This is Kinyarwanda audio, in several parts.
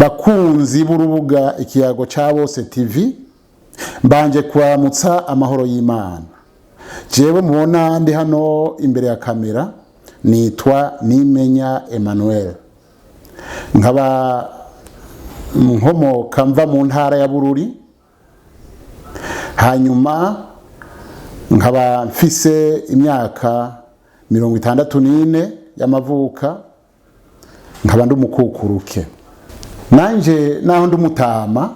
bakunzi b'urubuga Ikiyago ca Bose TV, mbanje kuramutsa amahoro y'Imana. Jewe mubona ndi hano imbere ya kamera nitwa Nimenya Emmanuel, nkaba nkomoka mva mu ntara ya Bururi, hanyuma nkaba mfise imyaka 64 y'amavuka, nkaba ndi umukukuruke. Nanje naho ndi umutama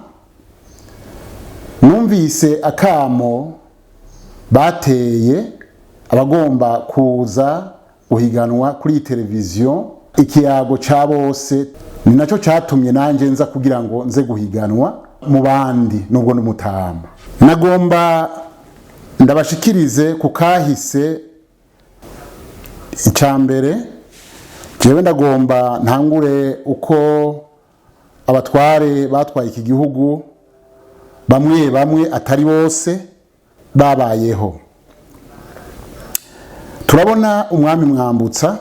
numvise akamo bateye abagomba kuza guhiganwa kuri televiziyo Ikiyago ca Bose, ni naco catumye nanje nza kugira ngo nze guhiganwa mu bandi nubwo n'umutama. Nagomba ndabashikirize kukahise icambere. Jewe ndagomba ntangure uko abatware batwaye iki gihugu bamwe atari bose babayeho. Turabona umwami Mwambutsa,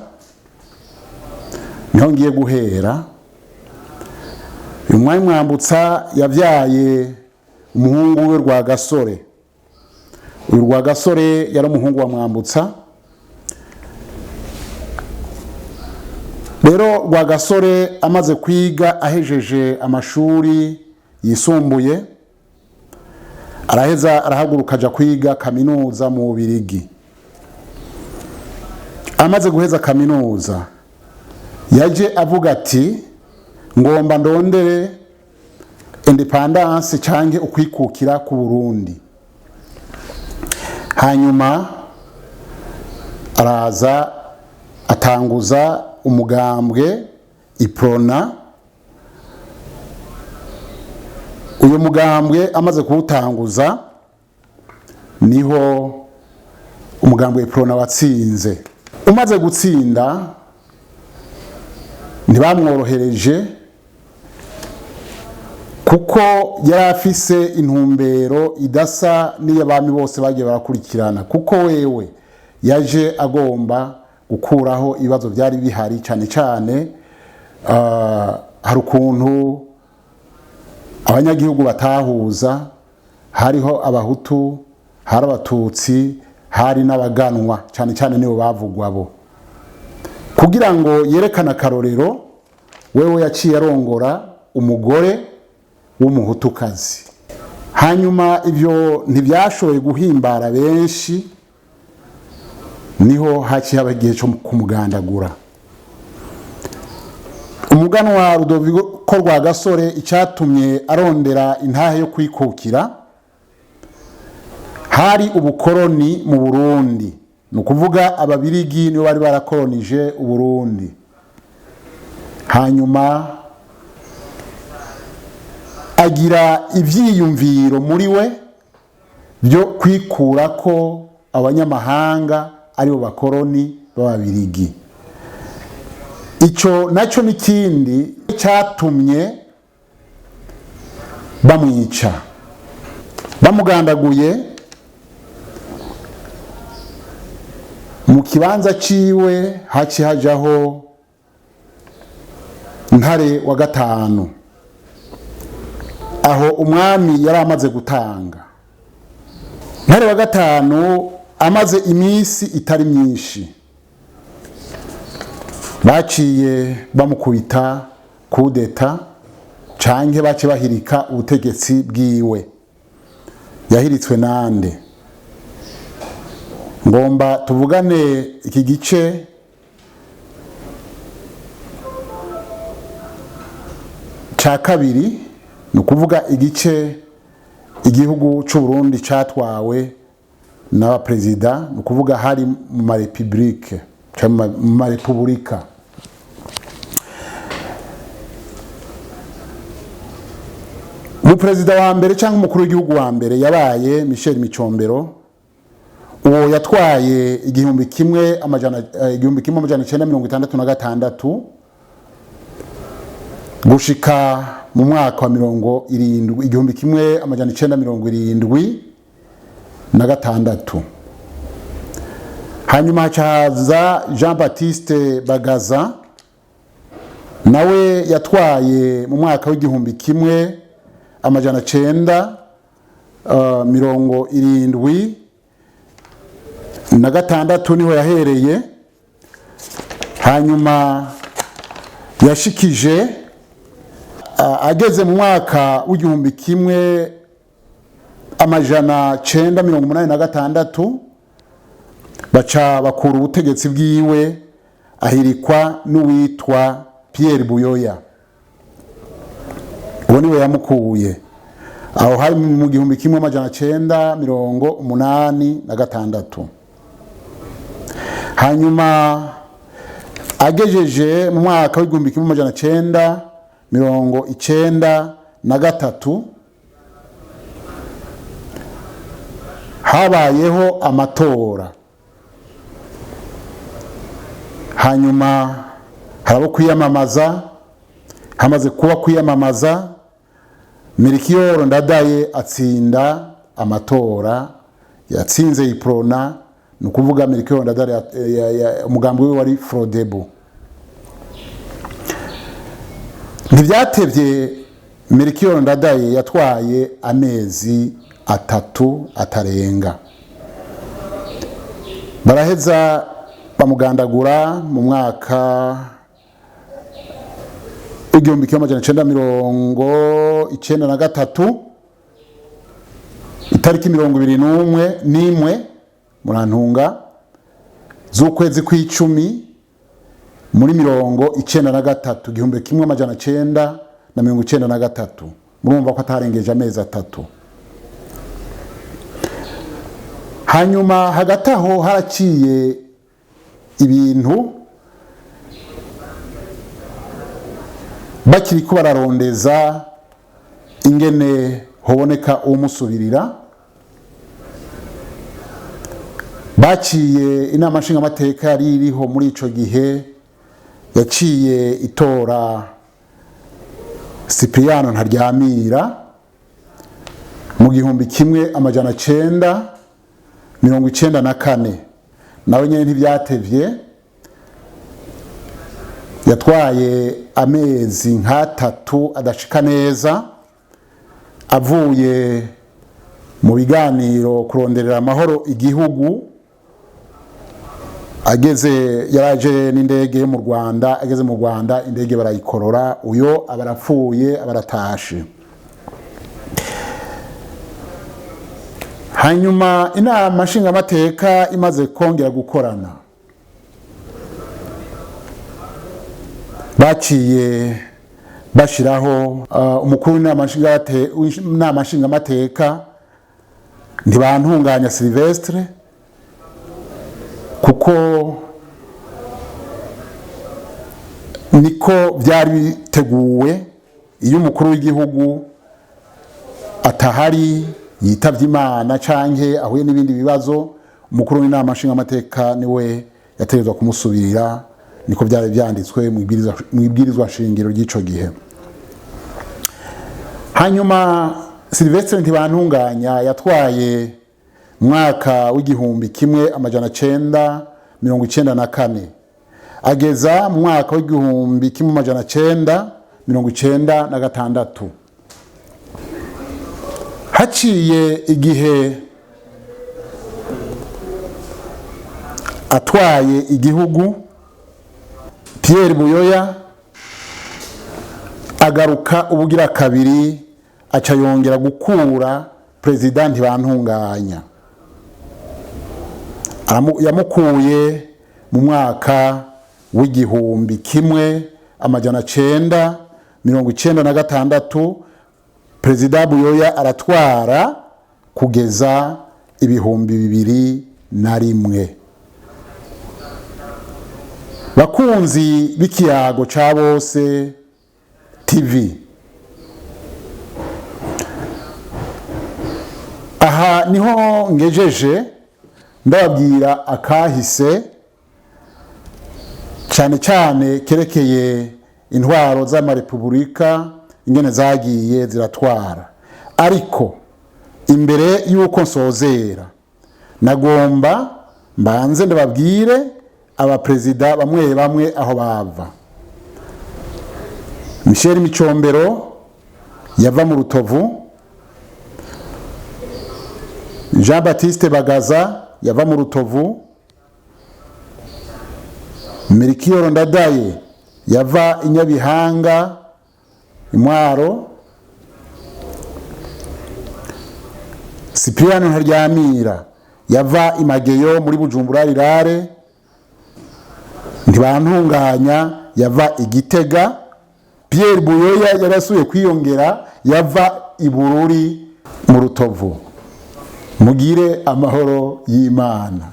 niho ngiye guhera. Uyu mwami Mwambutsa yavyaye umuhungu we Rwagasore. Uyu Rwagasore yari umuhungu wa Mwambutsa. Rero Rwagasore amaze kwiga, ahejeje amashuri yisumbuye, araheza arahaguruka aja kwiga kaminuza mu Bubiligi. Amaze guheza kaminuza yaje avuga ati ngomba ndondere independence canke ukwikukira ku Burundi. Hanyuma araza atanguza umugambwe Iprona. Uyu mugambwe amaze kuwutanguza niho umugambwe Iprona watsinze. Umaze gutsinda ntibamworohereje kuko yari afise intumbero idasa n'iy'abami bose bagiye barakurikirana, kuko wewe yaje agomba gukuraho ibibazo byari bihari, cyane cyane hari ukuntu abanyagihugu batahuza, hariho abahutu, hari abatutsi, hari n'abaganwa, cyane cyane nibo bavugwa bo. Kugira ngo yerekane akarorero, wewe yaciye arongora umugore w'umuhutukazi. Hanyuma ibyo ntibyashoboye guhimbara benshi, niho haciye abagiye cyo kumugandagura. Umuganwa Rudoviko Rwagasore icyatumye arondera intahe yo kwikukira hari ubukoroni mu Burundi, ni ukuvuga ababirigi nibo bari barakoronije Uburundi. Hanyuma agira ivyiyumviro muri we byo kwikura ko abanyamahanga aribo bakoroni b'ababirigi. Ico naco nikindi cyatumye bamwica, bamugandaguye. Mu kibanza ciwe haci hajaho Ntare wa gatanu. Aho umwami yari amaze gutanga. Ntare wa gatanu amaze imisi itari myinshi, baciye bamukubita kudeta canke bace bahirika ubutegetsi bwiwe. Yahiritswe nande? Ngomba tuvugane iki gice ca kabiri, ni ukuvuga igice igihugu c'u Burundi catwawe n'abaperezida, ni ukuvuga hari mu marepublike cyangwa mu marepubulika. Umuperezida wa mbere cyangwa umukuru w'igihugu wa mbere yabaye Michel Micombero. Uwo yatwaye 1966 gushika mu mwaka wa 1976. Hanyuma hacaza Jean Baptiste Bagaza nawe yatwaye mu mwaka w'igihumbi kimwe amajana 976 niho yahereye. Hanyuma yashikije ageze mu mwaka w'igihumbi kimwe amajana 986 baca bakura ubutegetsi bwiwe, ahirikwa n'uwitwa Pierre Buyoya. Uwo niwe yamukuye aho hari mu gihumbi kimwe amajana 986. Hanyuma agejeje mu mwaka w'igihumbi kimwe amajana 993 habayeho amatora. Hanyuma harabo kwiyamamaza. Hamaze kuba kwiyamamaza, Melchior Ndadaye atsinda amatora, yatsinze Iprona, nukuvuga Melchior Ndadaye umugambi we wari Frodebu. Ntibyatevye, Melchior Ndadaye yatwaye amezi 3 atarenga. Baraheza bamugandagura mu mwaka w'igihumbi kimwe amajana 993 itariki 21 murantunga z'ukwezi kw'icumi muri 1993, igihumbi kimwe amajana 993. Murumva ko atarengeje amezi 3. Hanyuma hagati aho haraciye ibintu, bakiri ko bararondeza ingene hoboneka umusubirira. Baciye inama nshingamateka yari iriho muri ico gihe, yaciye itora Cipriano Ntaryamira mu gihumbi kimwe amajana 994. Nawe nyene ntibyatevye, yatwaye amezi 3 adashika neza, avuye mu biganiro kuronderera amahoro igihugu. Yaraje n'indege mu Rwanda, ageze mu Rwanda indege barayikorora, uyo abarapfuye abaratashe. Hanyuma inama nshingamateka imaze kongera gukorana, baciye bashiraho umukuru w'inama nshingamateka Ntibantunganya Sylvestre, kuko niko byari biteguwe. Iyo umukuru w'igihugu atahari, yitavye Imana canke ahuye n'ibindi bibazo, umukuru w'inama nshingamateka niwe yategezwa kumusubirira. Niko byari byanditswe mu ibwirizwa shingiro ry'ico gihe. Hanyuma Sylvestre Ntibantunganya yatwaye mwaka w'igihumbi kimwe amajana 994, ageza mu mwaka w'igihumbi kimwe amajana 996. Haciye igihe atwaye igihugu, Pierre Buyoya agaruka ubugira kabiri, aca yongera gukura President Ntibantunganya. Yamukuye mu mwaka w'igihumbi kimwe amajana 996. President Buyoya aratwara kugeza 2001. Bakunzi b'ikiyago ca Bose TV, aha niho ngejeje ndababwira akahise cyane cyane kerekeye intwaro z'amarepublika ingene zagiye ziratwara. Ariko imbere yuko nsozera, nagomba mbanze ndababwire abaprezida bamwe bamwe aho bava. Michel Micombero yava mu Rutovu, Jean Baptiste Bagaza yava mu Rutovu, Melchior Ndadaye yava i Nyabihanga Imwaro, Cypriano Ntaryamira yava i Mageyo muri Bujumbura Rirare, Ntibantunganya yava i Gitega, Pierre Buyoya yarasuye kwiyongera yava i Bururi mu Rutovu. Mugire amahoro y'Imana.